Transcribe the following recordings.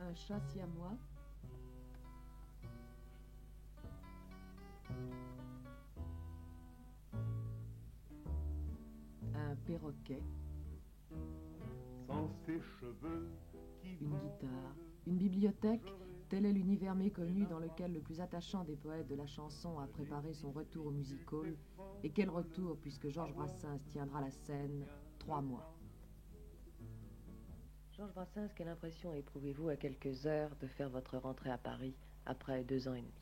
Un chat siamois. Un perroquet. Sans ses cheveux qui Une guitare. Une bibliothèque, tel est l'univers méconnu dans lequel le plus attachant des poètes de la chanson a préparé son retour au music-hall. Et quel retour, puisque Georges Brassens tiendra la scène 3 mois. Georges Brassens, quelle impression éprouvez-vous à quelques heures de faire votre rentrée à Paris après 2 ans et demi?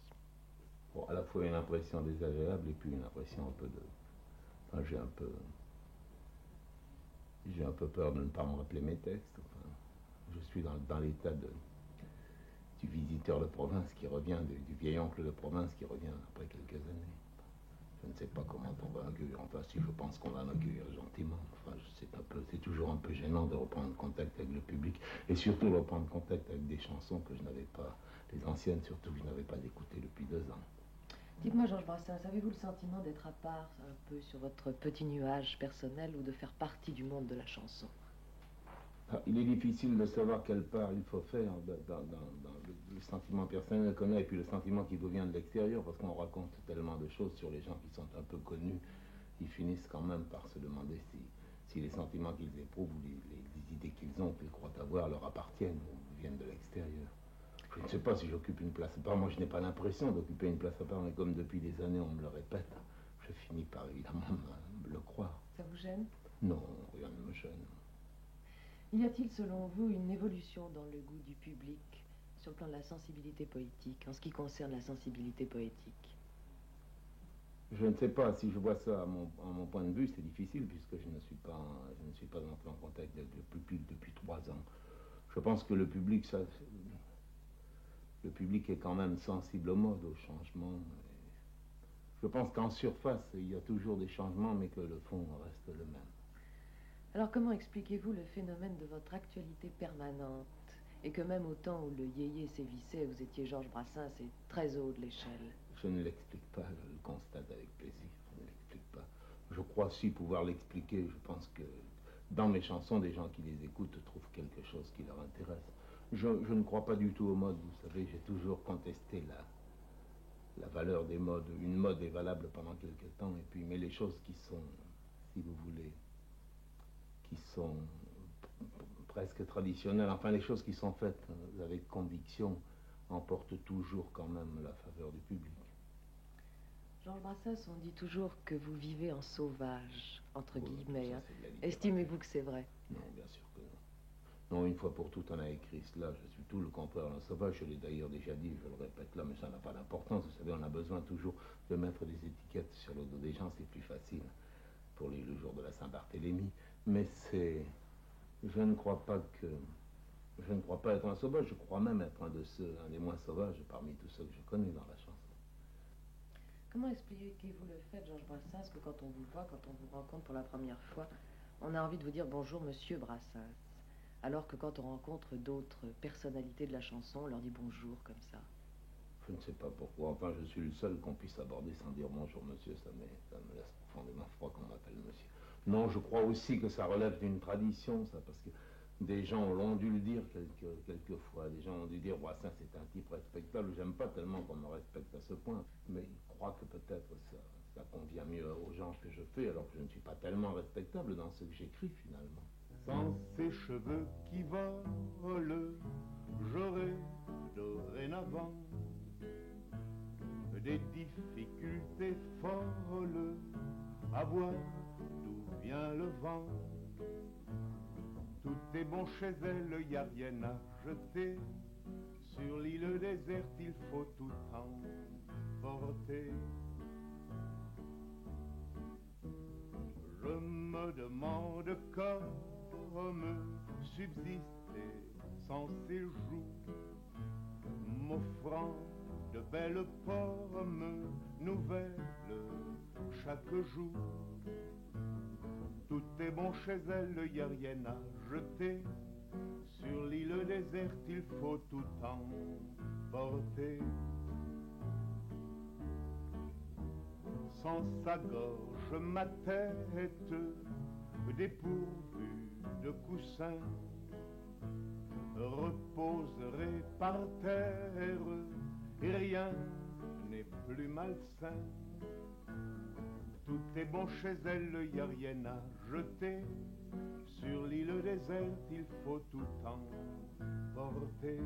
Bon, à la fois une impression désagréable et puis une impression un peu de... Enfin, j'ai un peu peur de ne pas me rappeler mes textes. Enfin, je suis dans l'état du visiteur de province qui revient, du vieil oncle de province qui revient après quelques années. Je ne sais pas comment on va accueillir. Enfin, si je pense qu'on va l'accueillir gentiment. Enfin, c'est toujours un peu gênant de reprendre contact avec le public et surtout de reprendre contact avec des chansons que je n'avais pas, les anciennes surtout, que je n'avais pas écoutées depuis 2 ans. Dites-moi, Georges Brassens, avez-vous le sentiment d'être à part un peu sur votre petit nuage personnel ou de faire partie du monde de la chanson? Il est difficile de savoir quelle part il faut faire dans le sentiment personnel qu'on a et puis le sentiment qui vous vient de l'extérieur, parce qu'on raconte tellement de choses sur les gens qui sont un peu connus, ils finissent quand même par se demander si les sentiments qu'ils éprouvent ou les idées qu'ils ont, qu'ils croient avoir, leur appartiennent ou viennent de l'extérieur. Je ne sais pas si j'occupe une place à part. Moi, je n'ai pas l'impression d'occuper une place à part, mais comme depuis des années on me le répète, je finis par évidemment me le croire. Ça vous gêne? Non, rien ne me gêne. Y a-t-il, selon vous, une évolution dans le goût du public sur le plan de la sensibilité poétique, en ce qui concerne la sensibilité poétique? Je ne sais pas, si je vois ça à mon point de vue, c'est difficile puisque je ne suis pas entré en contact avec le public depuis 3 ans. Je pense que le public est quand même sensible aux modes, aux changements. Je pense qu'en surface, il y a toujours des changements, mais que le fond reste le même. Alors comment expliquez-vous le phénomène de votre actualité permanente et que même au temps où le yéyé sévissait, vous étiez Georges Brassens et très haut de l'échelle? Je ne l'explique pas, je le constate avec plaisir, je ne l'explique pas. Je crois si pouvoir l'expliquer, je pense que dans mes chansons, des gens qui les écoutent trouvent quelque chose qui leur intéresse. Je ne crois pas du tout aux modes, vous savez, j'ai toujours contesté la valeur des modes. Une mode est valable pendant quelque temps, et puis, mais les choses qui sont, si vous voulez, qui sont presque traditionnelles, enfin les choses qui sont faites avec conviction, emportent toujours quand même la faveur du public. Georges Brassens, on dit toujours que vous vivez en sauvage, entre guillemets. Ça, Estimez-vous que c'est vrai? Non, bien sûr que non. Non, une fois pour toutes, on a écrit cela. Je suis tout le contraire d'un sauvage. Je l'ai d'ailleurs déjà dit, je le répète là, mais ça n'a pas d'importance. Vous savez, on a besoin toujours de mettre des étiquettes sur le dos des gens. C'est plus facile pour le jour de la Saint-Barthélemy. Mais je ne crois pas être un sauvage. Je crois même être un des moins sauvages parmi tous ceux que je connais dans la chanson. Comment expliquez-vous le fait, Georges Brassens, que quand on vous voit, quand on vous rencontre pour la première fois, on a envie de vous dire bonjour, monsieur Brassens, alors que quand on rencontre d'autres personnalités de la chanson, on leur dit bonjour comme ça? Je ne sais pas pourquoi. Enfin, je suis le seul qu'on puisse aborder sans dire bonjour, monsieur. Ça me laisse profondément froid qu'on m'appelle monsieur. Non, je crois aussi que ça relève d'une tradition, ça, parce que des gens l'ont dû le dire quelquefois. Des gens ont dû dire, Brassens, c'est un type respectable. J'aime pas tellement qu'on me respecte à ce point, mais ils croient que peut-être ça convient mieux aux gens que je fais, alors que je ne suis pas tellement respectable dans ce que j'écris, finalement. Sans ses cheveux qui volent, j'aurai dorénavant des difficultés folles à voir d'où vient le vent. Tout est bon chez elle, y a rien à jeter. Sur l'île déserte, il faut tout emporter. Je me demande comme subsister sans ses joues, m'offrant de belles pommes nouvelles chaque jour. Tout est bon chez elle, y a rien à jeter. Sur l'île déserte, il faut tout emporter. Sans sa gorge, ma tête dépourvue de coussin repose poserai par terre et rien n'est plus malsain. Tout est bon chez elle, y a rien à jeter. Sur l'île déserte, il faut tout emporter.